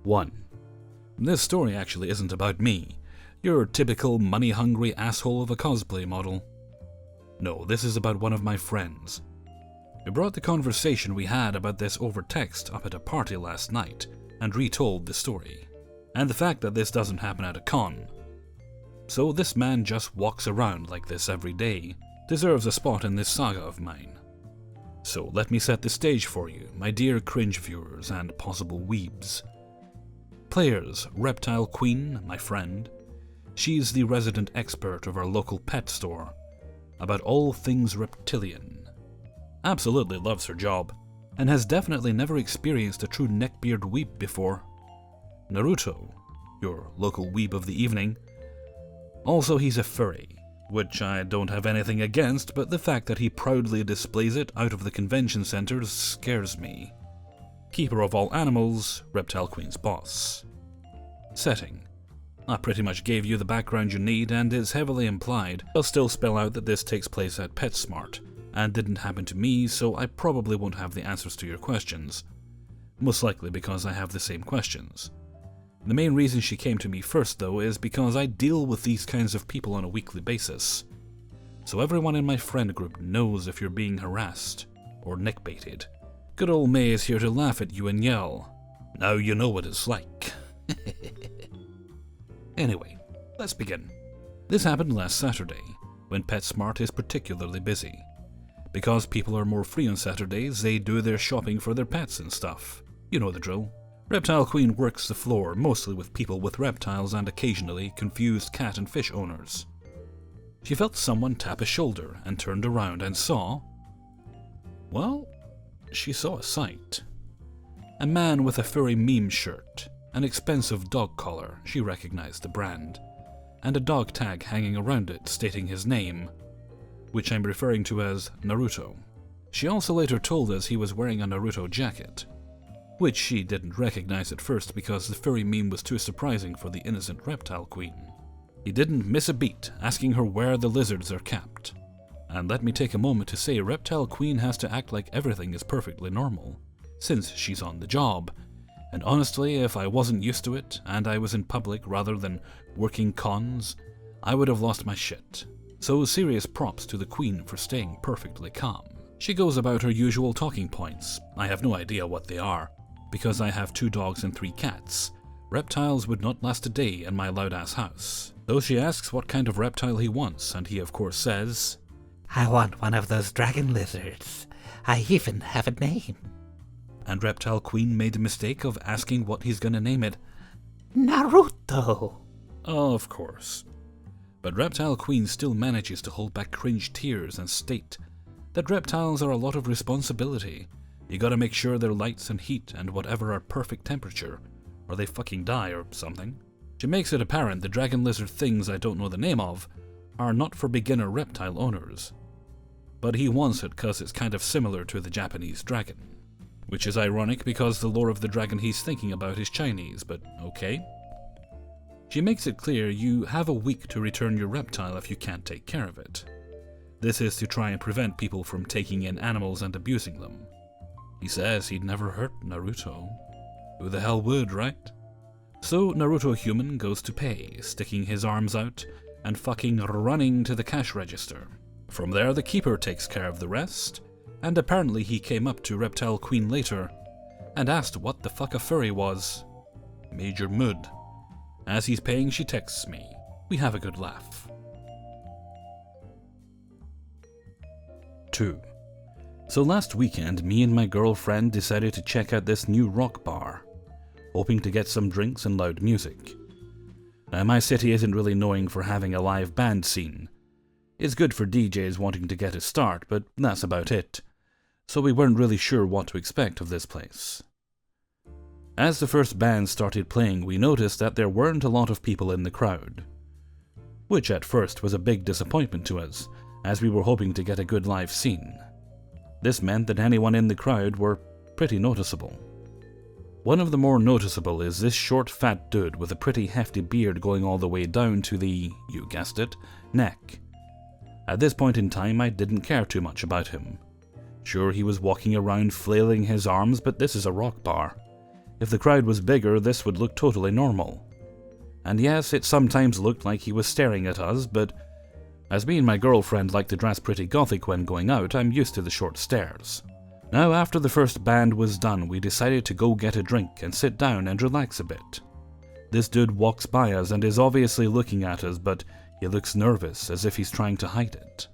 1. This story actually isn't about me, your typical money-hungry asshole of a cosplay model. No, this is about one of my friends. We brought the conversation we had about this over text up at a party last night and retold the story. And the fact that this doesn't happen at a con. So this man just walks around like this every day, deserves a spot in this saga of mine. So let me set the stage for you, my dear cringe viewers and possible weebs. Players, Reptile Queen, my friend. She's the resident expert of our local pet store, about all things reptilian. Absolutely loves her job, and has definitely never experienced a true neckbeard weeb before. Naruto, your local weeb of the evening. Also, he's a furry, which I don't have anything against, but the fact that he proudly displays it out of the convention centers scares me. Keeper of all animals, Reptile Queen's boss. Setting. I pretty much gave you the background you need, and it's heavily implied. I'll still spell out that this takes place at PetSmart, and didn't happen to me, so I probably won't have the answers to your questions. Most likely because I have the same questions. The main reason she came to me first, though, is because I deal with these kinds of people on a weekly basis. So everyone in my friend group knows if you're being harassed or neckbaited. Good old May is here to laugh at you and yell, "Now you know what it's like." Anyway, let's begin. This happened last Saturday, when PetSmart is particularly busy. Because people are more free on Saturdays, they do their shopping for their pets and stuff. You know the drill. Reptile Queen works the floor mostly with people with reptiles and occasionally confused cat and fish owners. She felt someone tap a shoulder and turned around and saw... well, she saw a sight. A man with a furry meme shirt, an expensive dog collar, she recognized the brand, and a dog tag hanging around it stating his name, which I'm referring to as Naruto. She also later told us he was wearing a Naruto jacket, which she didn't recognize at first because the furry meme was too surprising for the innocent Reptile Queen. He didn't miss a beat, asking her where the lizards are kept. And let me take a moment to say Reptile Queen has to act like everything is perfectly normal, since she's on the job. And honestly, if I wasn't used to it, and I was in public rather than working cons, I would have lost my shit. So serious props to the Queen for staying perfectly calm. She goes about her usual talking points. I have no idea what they are, because I have 2 dogs and 3 cats. Reptiles would not last a day in my loud-ass house. Though she asks what kind of reptile he wants, and he of course says, "I want one of those dragon lizards. I even have a name." And Reptile Queen made the mistake of asking what he's gonna name it. Naruto! Oh, of course. But Reptile Queen still manages to hold back cringe tears and state that reptiles are a lot of responsibility. You gotta make sure their lights and heat and whatever are perfect temperature, or they fucking die or something. She makes it apparent the dragon lizard things I don't know the name of are not for beginner reptile owners. But he wants it cause it's kind of similar to the Japanese dragon. Which is ironic because the lore of the dragon he's thinking about is Chinese, but okay. She makes it clear you have a week to return your reptile if you can't take care of it. This is to try and prevent people from taking in animals and abusing them. He says he'd never hurt Naruto. Who the hell would, right? So Naruto Human goes to pay, sticking his arms out and fucking running to the cash register. From there the keeper takes care of the rest, and apparently he came up to Reptile Queen later and asked what the fuck a furry was. Major mood. As he's paying, she texts me. We have a good laugh. 2. So last weekend, me and my girlfriend decided to check out this new rock bar, hoping to get some drinks and loud music. Now, my city isn't really known for having a live band scene. It's good for DJs wanting to get a start, but that's about it. So we weren't really sure what to expect of this place. As the first band started playing, we noticed that there weren't a lot of people in the crowd, which at first was a big disappointment to us, as we were hoping to get a good live scene. This meant that anyone in the crowd were pretty noticeable. One of the more noticeable is this short fat dude with a pretty hefty beard going all the way down to the, you guessed it, neck. At this point in time I didn't care too much about him. Sure, he was walking around flailing his arms, but this is a rock bar. If the crowd was bigger, this would look totally normal. And yes, it sometimes looked like he was staring at us, but as me and my girlfriend like to dress pretty gothic when going out, I'm used to the short stares. Now, after the first band was done, we decided to go get a drink and sit down and relax a bit. This dude walks by us and is obviously looking at us, but he looks nervous, as if he's trying to hide it.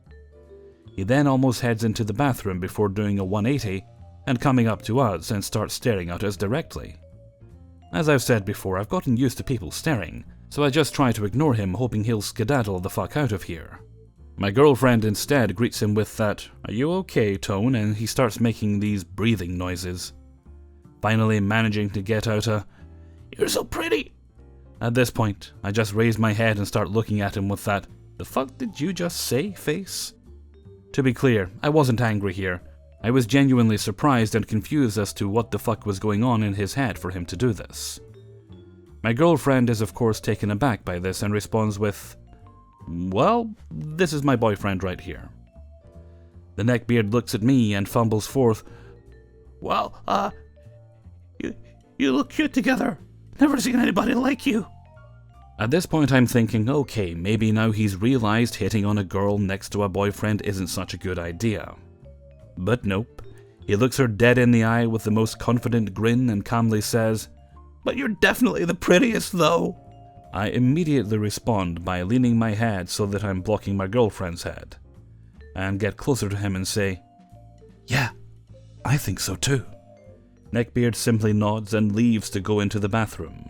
He then almost heads into the bathroom before doing a 180 and coming up to us and starts staring at us directly. As I've said before, I've gotten used to people staring, so I just try to ignore him, hoping he'll skedaddle the fuck out of here. My girlfriend instead greets him with that "Are you okay?" tone, and he starts making these breathing noises. Finally managing to get out a "You're so pretty." At this point, I just raise my head and start looking at him with that "The fuck did you just say?" face. To be clear, I wasn't angry here. I was genuinely surprised and confused as to what the fuck was going on in his head for him to do this. My girlfriend is of course taken aback by this and responds with, "Well, this is my boyfriend right here." The neckbeard looks at me and fumbles forth, "Well, you look cute together. Never seen anybody like you." At this point I'm thinking, okay, maybe now he's realized hitting on a girl next to a boyfriend isn't such a good idea. But nope. He looks her dead in the eye with the most confident grin and calmly says, "But you're definitely the prettiest though." I immediately respond by leaning my head so that I'm blocking my girlfriend's head, and get closer to him and say, "Yeah, I think so too." Neckbeard simply nods and leaves to go into the bathroom.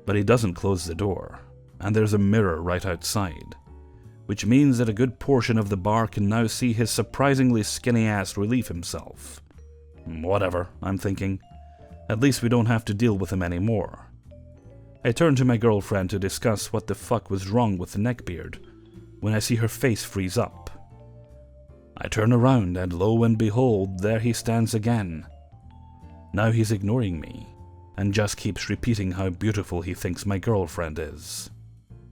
But he doesn't close the door, and there's a mirror right outside, which means that a good portion of the bar can now see his surprisingly skinny ass relieve himself. Whatever, I'm thinking. At least we don't have to deal with him anymore. I turn to my girlfriend to discuss what the fuck was wrong with the neckbeard, when I see her face freeze up. I turn around and lo and behold, there he stands again. Now he's ignoring me, and just keeps repeating how beautiful he thinks my girlfriend is.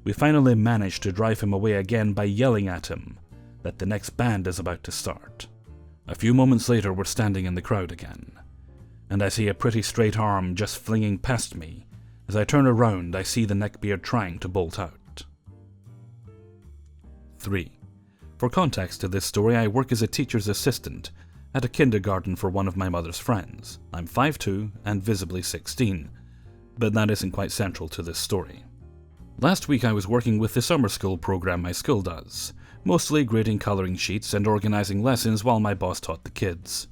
We finally manage to drive him away again by yelling at him that the next band is about to start. A few moments later we're standing in the crowd again, and I see a pretty straight arm just flinging past me. As I turn around, I see the neckbeard trying to bolt out. 3. For context to this story, I work as a teacher's assistant at a kindergarten for one of my mother's friends. I'm 5'2" and visibly 16, but that isn't quite central to this story. Last week I was working with the summer school program my school does, mostly grading coloring sheets and organizing lessons while my boss taught the kids.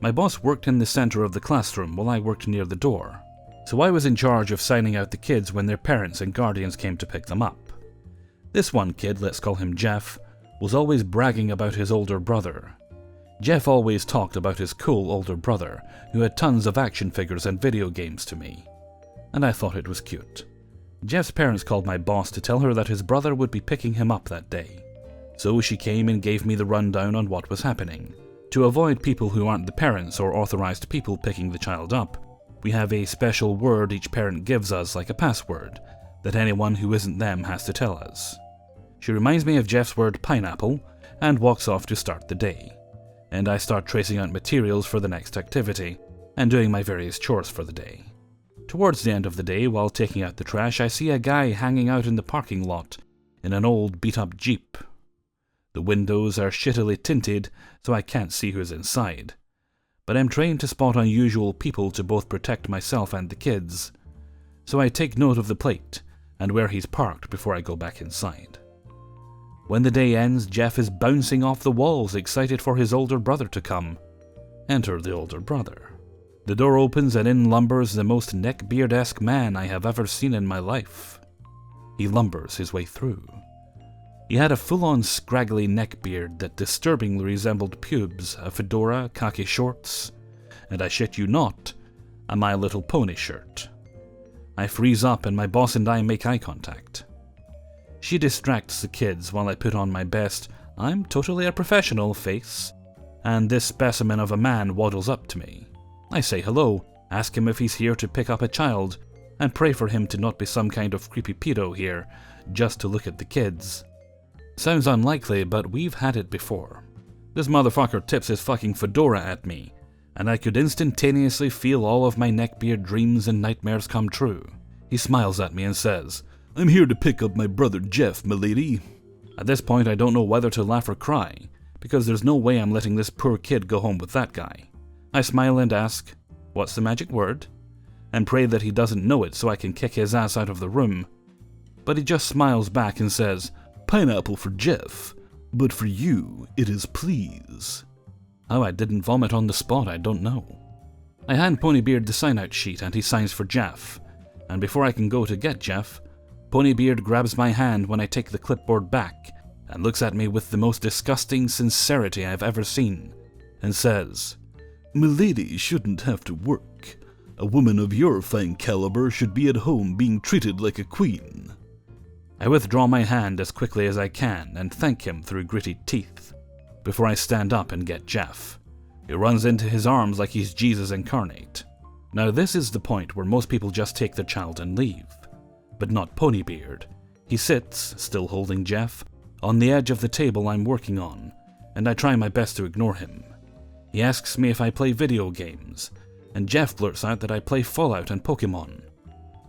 My boss worked in the center of the classroom while I worked near the door, so I was in charge of signing out the kids when their parents and guardians came to pick them up. This one kid, let's call him Jeff, was always bragging about his older brother. Jeff always talked about his cool older brother, who had tons of action figures and video games to me, and I thought it was cute. Jeff's parents called my boss to tell her that his brother would be picking him up that day, so she came and gave me the rundown on what was happening. To avoid people who aren't the parents or authorized people picking the child up, we have a special word each parent gives us, like a password, that anyone who isn't them has to tell us. She reminds me of Jeff's word pineapple and walks off to start the day, and I start tracing out materials for the next activity and doing my various chores for the day. Towards the end of the day, while taking out the trash, I see a guy hanging out in the parking lot in an old beat-up Jeep. The windows are shittily tinted, so I can't see who's inside, but I'm trained to spot unusual people to both protect myself and the kids, so I take note of the plate and where he's parked before I go back inside. When the day ends, Jeff is bouncing off the walls, excited for his older brother to come. Enter the older brother. The door opens and in lumbers the most neckbeard-esque man I have ever seen in my life. He lumbers his way through. He had a full-on scraggly neckbeard that disturbingly resembled pubes, a fedora, khaki shorts, and I shit you not, a My Little Pony shirt. I freeze up and my boss and I make eye contact. She distracts the kids while I put on my best "I'm totally a professional" face, and this specimen of a man waddles up to me. I say hello, ask him if he's here to pick up a child, and pray for him to not be some kind of creepy pedo here, just to look at the kids. Sounds unlikely, but we've had it before. This motherfucker tips his fucking fedora at me, and I could instantaneously feel all of my neckbeard dreams and nightmares come true. He smiles at me and says, "I'm here to pick up my brother Jeff, milady." At this point, I don't know whether to laugh or cry, because there's no way I'm letting this poor kid go home with that guy. I smile and ask, "What's the magic word?" and pray that he doesn't know it so I can kick his ass out of the room. But he just smiles back and says, "Pineapple for Jeff, but for you, it is please." How I didn't vomit on the spot, I don't know. I hand Ponybeard the sign-out sheet and he signs for Jeff, and before I can go to get Jeff, Ponybeard grabs my hand when I take the clipboard back and looks at me with the most disgusting sincerity I've ever seen, and says, "Milady shouldn't have to work. A woman of your fine caliber should be at home being treated like a queen." I withdraw my hand as quickly as I can and thank him through gritty teeth, before I stand up and get Jeff, who runs into his arms like he's Jesus incarnate. Now this is the point where most people just take their child and leave, but not Ponybeard. He sits, still holding Jeff, on the edge of the table I'm working on, and I try my best to ignore him. He asks me if I play video games, and Jeff blurts out that I play Fallout and Pokemon,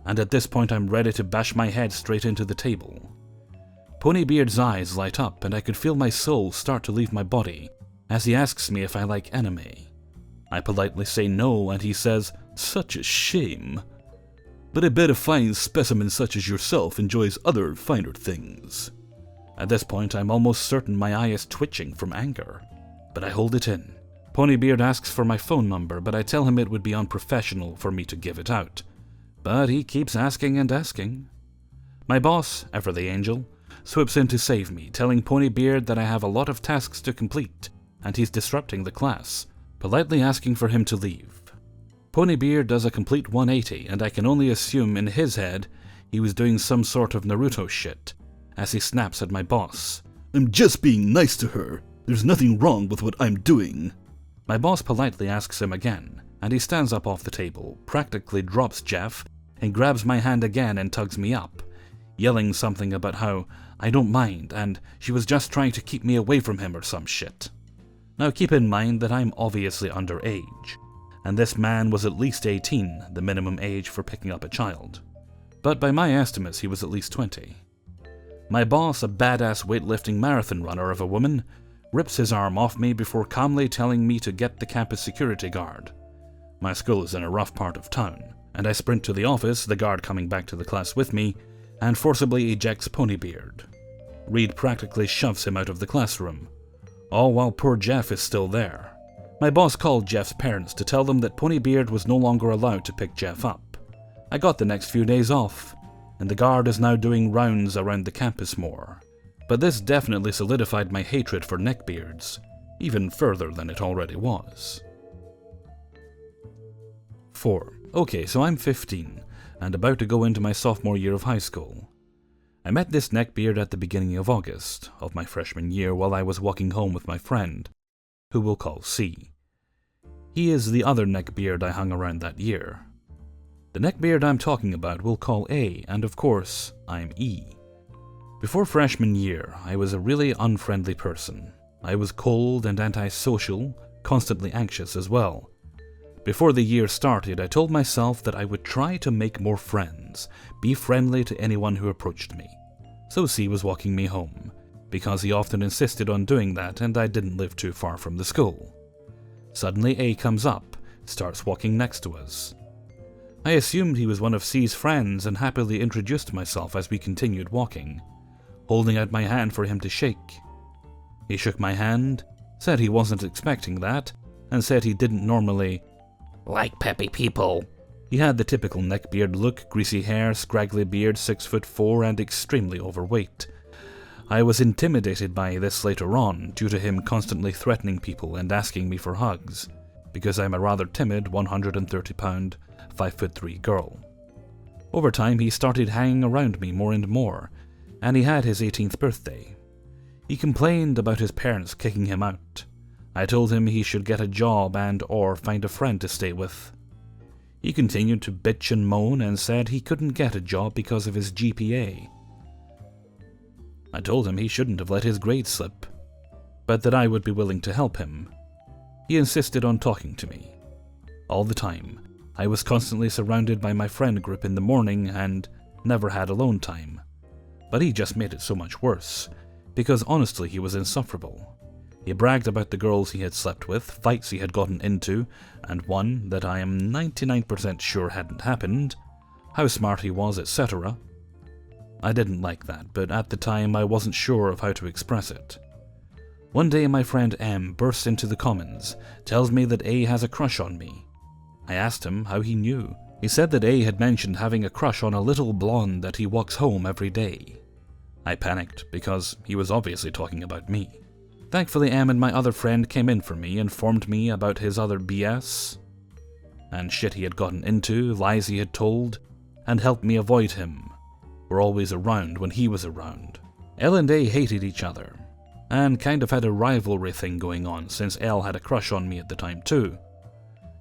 and at this point I'm ready to bash my head straight into the table. Ponybeard's eyes light up and I could feel my soul start to leave my body as he asks me if I like anime. I politely say no and he says, "Such a shame. But I bet a fine specimen such as yourself enjoys other finer things." At this point I'm almost certain my eye is twitching from anger, but I hold it in. Ponybeard asks for my phone number, but I tell him it would be unprofessional for me to give it out. But he keeps asking and asking. My boss, ever the angel, swoops in to save me, telling Ponybeard that I have a lot of tasks to complete, and he's disrupting the class, politely asking for him to leave. Ponybeard does a complete 180, and I can only assume in his head he was doing some sort of Naruto shit, as he snaps at my boss. "I'm just being nice to her. There's nothing wrong with what I'm doing." My boss politely asks him again, and he stands up off the table, practically drops Jeff, and grabs my hand again and tugs me up, yelling something about how I don't mind and she was just trying to keep me away from him or some shit. Now keep in mind that I'm obviously underage, and this man was at least 18, the minimum age for picking up a child. But by my estimates he was at least 20. My boss, a badass weightlifting marathon runner of a woman, rips his arm off me before calmly telling me to get the campus security guard. My school is in a rough part of town, and I sprint to the office, the guard coming back to the class with me, and forcibly ejects Ponybeard. Reed practically shoves him out of the classroom, all while poor Jeff is still there. My boss called Jeff's parents to tell them that Ponybeard was no longer allowed to pick Jeff up. I got the next few days off, and the guard is now doing rounds around the campus more. But this definitely solidified my hatred for neckbeards, even further than it already was. 4. Okay, so I'm 15, and about to go into my sophomore year of high school. I met this neckbeard at the beginning of August of my freshman year while I was walking home with my friend, who we'll call C. He is the other neckbeard I hung around that year. The neckbeard I'm talking about we'll call A, and of course, I'm E. Before freshman year, I was a really unfriendly person. I was cold and antisocial, constantly anxious as well. Before the year started, I told myself that I would try to make more friends, be friendly to anyone who approached me. So C was walking me home, because he often insisted on doing that and I didn't live too far from the school. Suddenly A comes up, starts walking next to us. I assumed he was one of C's friends and happily introduced myself as we continued walking, holding out my hand for him to shake. He shook my hand, said he wasn't expecting that, and said he didn't normally Like peppy people. He had the typical neckbeard look, greasy hair, scraggly beard, 6'4", and extremely overweight. I was intimidated by this later on, due to him constantly threatening people and asking me for hugs, because I'm a rather timid 130-pound, 5'3" girl. Over time he started hanging around me more and more, and he had his 18th birthday. He complained about his parents kicking him out. I told him he should get a job and/or find a friend to stay with. He continued to bitch and moan and said he couldn't get a job because of his GPA. I told him he shouldn't have let his grades slip, but that I would be willing to help him. He insisted on talking to me, all the time. I was constantly surrounded by my friend group in the morning and never had alone time. But he just made it so much worse, because honestly he was insufferable. He bragged about the girls he had slept with, fights he had gotten into, and one that I am 99% sure hadn't happened, how smart he was, etc. I didn't like that, but at the time I wasn't sure of how to express it. One day my friend M bursts into the comments, tells me that A has a crush on me. I asked him how he knew. He said that A had mentioned having a crush on a little blonde that he walks home every day. I panicked because he was obviously talking about me. Thankfully M and my other friend came in for me, informed me about his other BS and shit he had gotten into, lies he had told, and helped me avoid him. Were always around when he was around. L and A hated each other, and kind of had a rivalry thing going on since L had a crush on me at the time too.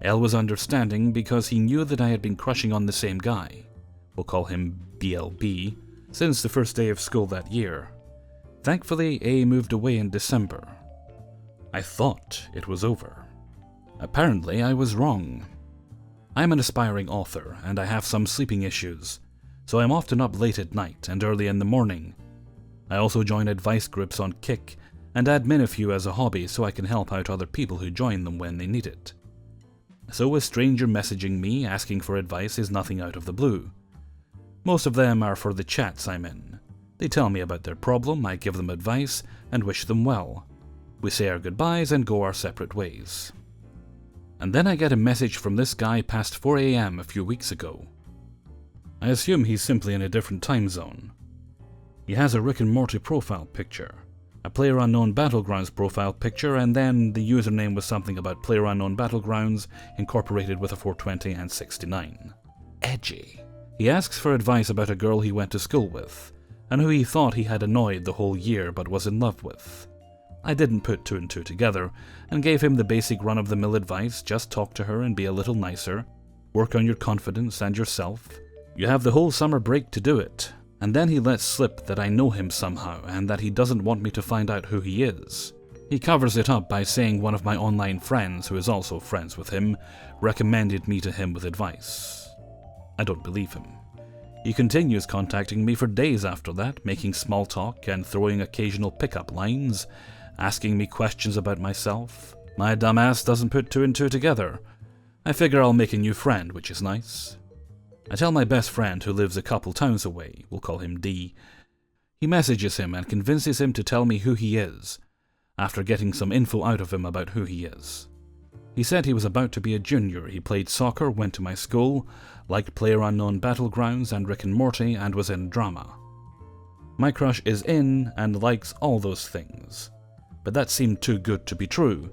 L was understanding because he knew that I had been crushing on the same guy, we'll call him BLB, since the first day of school that year. Thankfully, A moved away in December. I thought it was over. Apparently, I was wrong. I'm an aspiring author, and I have some sleeping issues, so I'm often up late at night and early in the morning. I also join advice groups on Kick, and admin a few as a hobby so I can help out other people who join them when they need it. So a stranger messaging me asking for advice is nothing out of the blue. Most of them are for the chats I'm in. They tell me about their problem, I give them advice, and wish them well. We say our goodbyes and go our separate ways. And then I get a message from this guy past 4 AM a few weeks ago. I assume he's simply in a different time zone. He has a Rick and Morty profile picture, a PlayerUnknown Battlegrounds profile picture, and then the username was something about PlayerUnknown Battlegrounds incorporated with a 420 and 69. Edgy. He asks for advice about a girl he went to school with, and who he thought he had annoyed the whole year but was in love with. I didn't put two and two together, and gave him the basic run-of-the-mill advice: just talk to her and be a little nicer, work on your confidence and yourself. You have the whole summer break to do it. And then he lets slip that I know him somehow, and that he doesn't want me to find out who he is. He covers it up by saying one of my online friends, who is also friends with him, recommended me to him with advice. I don't believe him. He continues contacting me for days after that, making small talk and throwing occasional pickup lines, asking me questions about myself. My dumbass doesn't put two and two together. I figure I'll make a new friend, which is nice. I tell my best friend, who lives a couple towns away, we'll call him D. He messages him and convinces him to tell me who he is, after getting some info out of him about who he is. He said he was about to be a junior, he played soccer, went to my school, liked PlayerUnknown Battlegrounds and Rick and Morty, and was in drama. My crush is in and likes all those things, but that seemed too good to be true,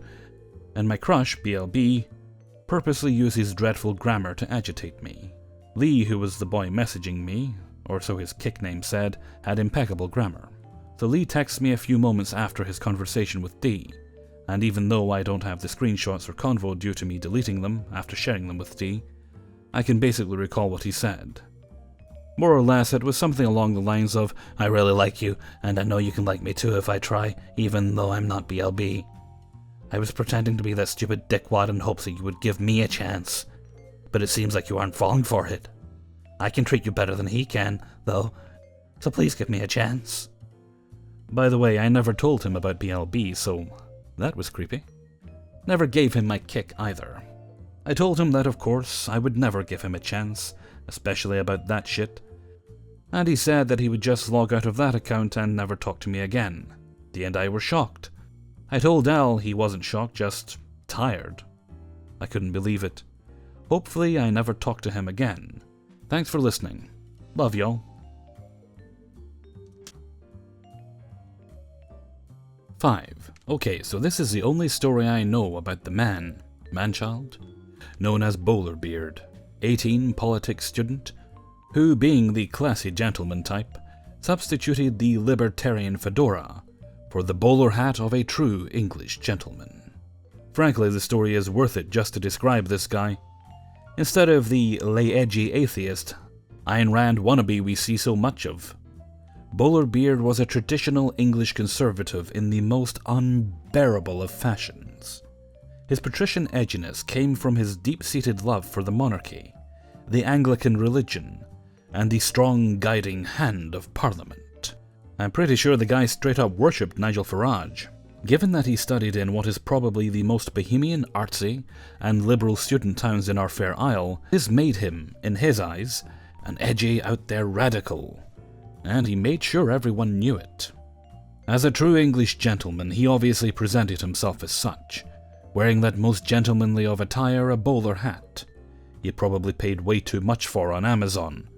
and my crush, BLB, purposely uses dreadful grammar to agitate me. Lee, who was the boy messaging me, or so his kick name said, had impeccable grammar. So Lee texts me a few moments after his conversation with D, and even though I don't have the screenshots or convo due to me deleting them after sharing them with D, I can basically recall what he said. More or less, it was something along the lines of, "I really like you, and I know you can like me too if I try, even though I'm not BLB. I was pretending to be that stupid dickwad in hopes that you would give me a chance. But it seems like you aren't falling for it. I can treat you better than he can, though, so please give me a chance." By the way, I never told him about BLB, so that was creepy. Never gave him my kick either. I told him that, of course, I would never give him a chance, especially about that shit. And he said that he would just log out of that account and never talk to me again. D and I were shocked. I told Al he wasn't shocked, just tired. I couldn't believe it. Hopefully I never talk to him again. Thanks for listening. Love y'all. 5. Okay, so this is the only story I know about the man-child, known as Bowlerbeard, 18, politics student, who, being the classy gentleman type, substituted the libertarian fedora for the bowler hat of a true English gentleman. Frankly, the story is worth it just to describe this guy. Instead of the lay-edgy atheist, Ayn Rand wannabe we see so much of, Bowlerbeard was a traditional English conservative in the most unbearable of fashions. His patrician edginess came from his deep-seated love for the monarchy, the Anglican religion, and the strong guiding hand of Parliament. I'm pretty sure the guy straight up worshipped Nigel Farage. Given that he studied in what is probably the most bohemian, artsy, and liberal student towns in our fair isle, this made him, in his eyes, an edgy, out-there radical, and he made sure everyone knew it. As a true English gentleman, he obviously presented himself as such, wearing that most gentlemanly of attire, a bowler hat he probably paid way too much for on Amazon,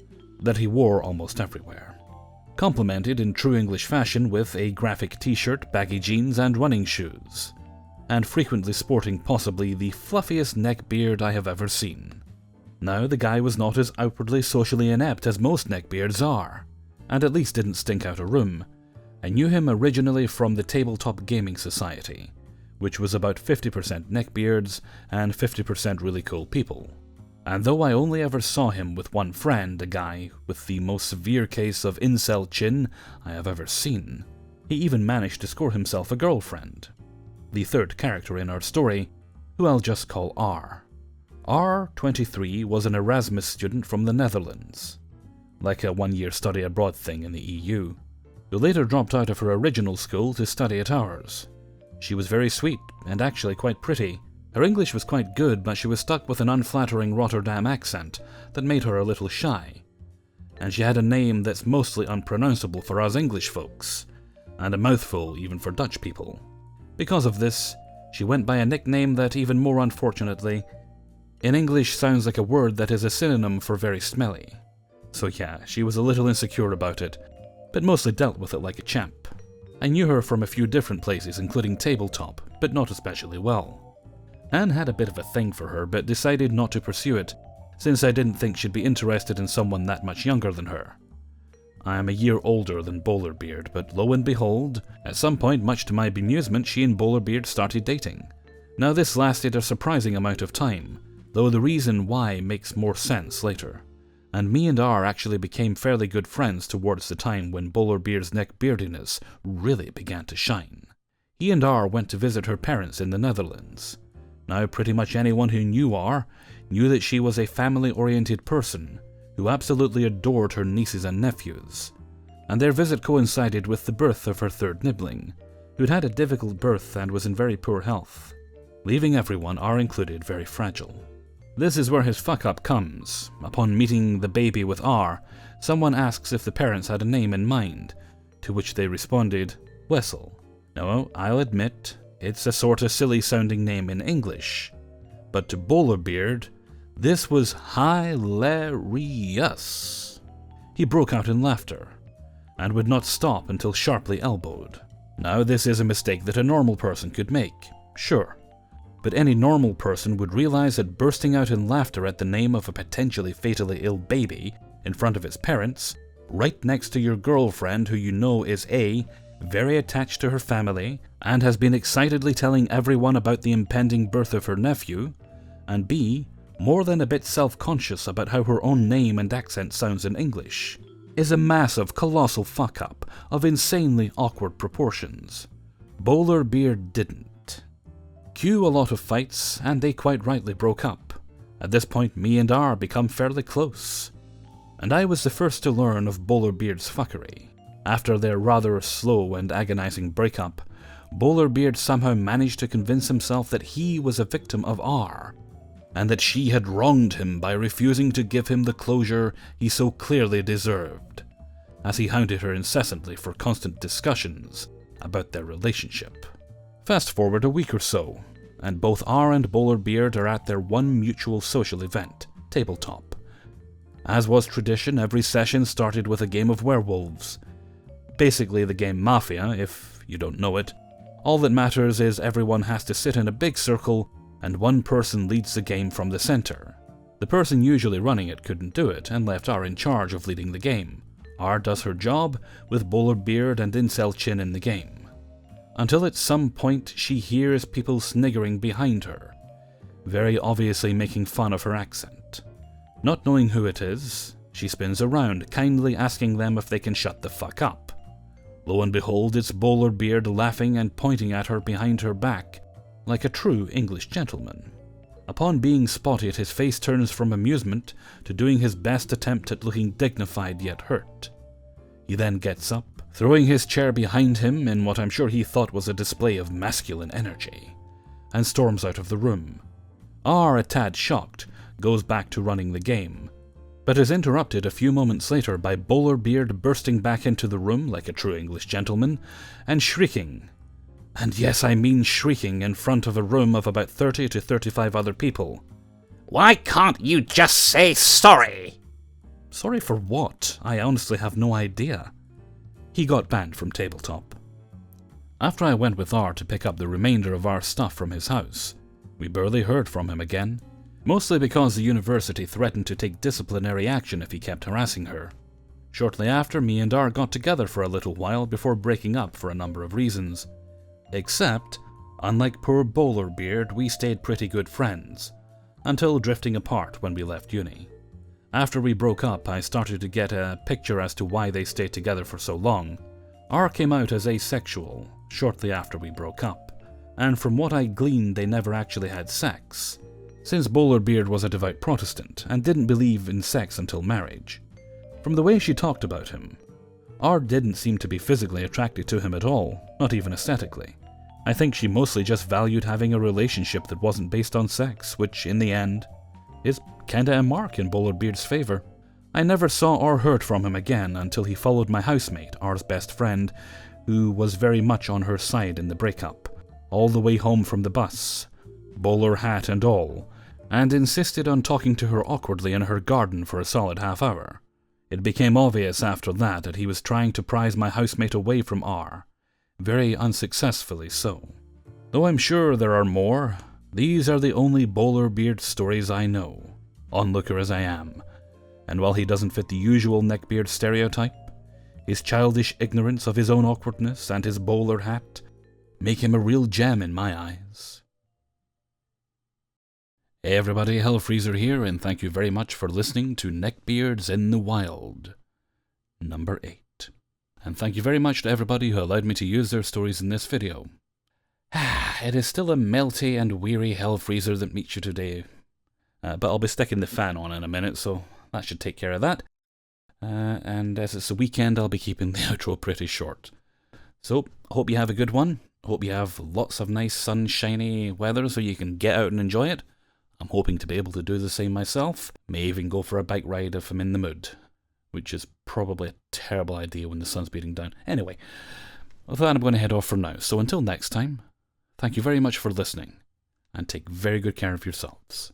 that he wore almost everywhere. Complemented in true English fashion with a graphic t-shirt, baggy jeans, and running shoes, and frequently sporting possibly the fluffiest neck beard I have ever seen. Now, the guy was not as outwardly socially inept as most neckbeards are, and at least didn't stink out a room. I knew him originally from the Tabletop Gaming Society, which was about 50% neckbeards and 50% really cool people. And though I only ever saw him with one friend, a guy with the most severe case of incel chin I have ever seen, he even managed to score himself a girlfriend. The third character in our story, who I'll just call R. R, 23, was an Erasmus student from the Netherlands, like a one-year study abroad thing in the EU, who later dropped out of her original school to study at ours. She was very sweet and actually quite pretty. Her English was quite good, but she was stuck with an unflattering Rotterdam accent that made her a little shy. And she had a name that's mostly unpronounceable for us English folks, and a mouthful even for Dutch people. Because of this, she went by a nickname that, even more unfortunately, in English sounds like a word that is a synonym for very smelly. So yeah, she was a little insecure about it, but mostly dealt with it like a champ. I knew her from a few different places, including Tabletop, but not especially well. Anne had a bit of a thing for her, but decided not to pursue it, since I didn't think she'd be interested in someone that much younger than her. I am a year older than Bowlerbeard, but lo and behold, at some point, much to my bemusement, she and Bowlerbeard started dating. Now this lasted a surprising amount of time, though the reason why makes more sense later. And me and R actually became fairly good friends towards the time when Bowlerbeard's neckbeardiness really began to shine. He and R went to visit her parents in the Netherlands. Now, pretty much anyone who knew R knew that she was a family-oriented person who absolutely adored her nieces and nephews, and their visit coincided with the birth of her third nibling, who'd had a difficult birth and was in very poor health, leaving everyone, R included, very fragile. This is where his fuck-up comes. Upon meeting the baby with R, someone asks if the parents had a name in mind, to which they responded, Wessel. Now, I'll admit, it's a sorta silly-sounding name in English, but to Bowlerbeard, this was hilarious. He broke out in laughter, and would not stop until sharply elbowed. Now, this is a mistake that a normal person could make, sure, but any normal person would realize that bursting out in laughter at the name of a potentially fatally ill baby in front of its parents, right next to your girlfriend who you know is A, very attached to her family, and has been excitedly telling everyone about the impending birth of her nephew, and B, more than a bit self-conscious about how her own name and accent sounds in English, is a massive, colossal fuck-up of insanely awkward proportions. Bowlerbeard didn't. Cue a lot of fights, and they quite rightly broke up. At this point, me and R become fairly close, and I was the first to learn of Bowlerbeard's fuckery. After their rather slow and agonizing breakup, Bowlerbeard somehow managed to convince himself that he was a victim of R, and that she had wronged him by refusing to give him the closure he so clearly deserved, as he hounded her incessantly for constant discussions about their relationship. Fast forward a week or so, and both R and Bowlerbeard are at their one mutual social event, Tabletop. As was tradition, every session started with a game of werewolves. Basically the game Mafia, if you don't know it. All that matters is everyone has to sit in a big circle, and one person leads the game from the center. The person usually running it couldn't do it, and left R in charge of leading the game. R does her job, with Bowlerbeard and Incel Chin in the game. Until at some point she hears people sniggering behind her, very obviously making fun of her accent. Not knowing who it is, she spins around, kindly asking them if they can shut the fuck up. Lo and behold, it's Bowlerbeard laughing and pointing at her behind her back, like a true English gentleman. Upon being spotted, his face turns from amusement to doing his best attempt at looking dignified yet hurt. He then gets up, throwing his chair behind him in what I'm sure he thought was a display of masculine energy, and storms out of the room. R, a tad shocked, goes back to running the game, but is interrupted a few moments later by Bowlerbeard bursting back into the room like a true English gentleman, and shrieking. And yes, I mean shrieking in front of a room of about 30 to 35 other people. Why can't you just say sorry? Sorry for what? I honestly have no idea. He got banned from tabletop. After I went with R to pick up the remainder of our stuff from his house, we barely heard from him again, mostly because the university threatened to take disciplinary action if he kept harassing her. Shortly after, me and R got together for a little while before breaking up for a number of reasons. Except, unlike poor Bowlerbeard, we stayed pretty good friends, until drifting apart when we left uni. After we broke up, I started to get a picture as to why they stayed together for so long. R came out as asexual shortly after we broke up, and from what I gleaned, they never actually had sex, since Bowlerbeard was a devout Protestant and didn't believe in sex until marriage. From the way she talked about him, R didn't seem to be physically attracted to him at all, not even aesthetically. I think she mostly just valued having a relationship that wasn't based on sex, which, in the end, is kinda a mark in Bowlerbeard's favor. I never saw or heard from him again until he followed my housemate, R's best friend, who was very much on her side in the breakup, all the way home from the bus, bowler hat and all, and insisted on talking to her awkwardly in her garden for a solid half hour. It became obvious after that he was trying to prise my housemate away from R, very unsuccessfully so. Though I'm sure there are more, these are the only Bowlerbeard stories I know, onlooker as I am, and while he doesn't fit the usual Neckbeard stereotype, his childish ignorance of his own awkwardness and his bowler hat make him a real gem in my eyes. Hey everybody, Hellfreezer here, and thank you very much for listening to Neckbeards in the Wild, number 8. And thank you very much to everybody who allowed me to use their stories in this video. It is still a melty and weary Hellfreezer that meets you today, but I'll be sticking the fan on in a minute, so that should take care of that. And as it's a weekend, I'll be keeping the outro pretty short. So, hope you have a good one. Hope you have lots of nice sunshiny weather so you can get out and enjoy it. I'm hoping to be able to do the same myself. May even go for a bike ride if I'm in the mood, which is probably a terrible idea when the sun's beating down. Anyway, with that I'm going to head off for now. So until next time, thank you very much for listening, and take very good care of yourselves.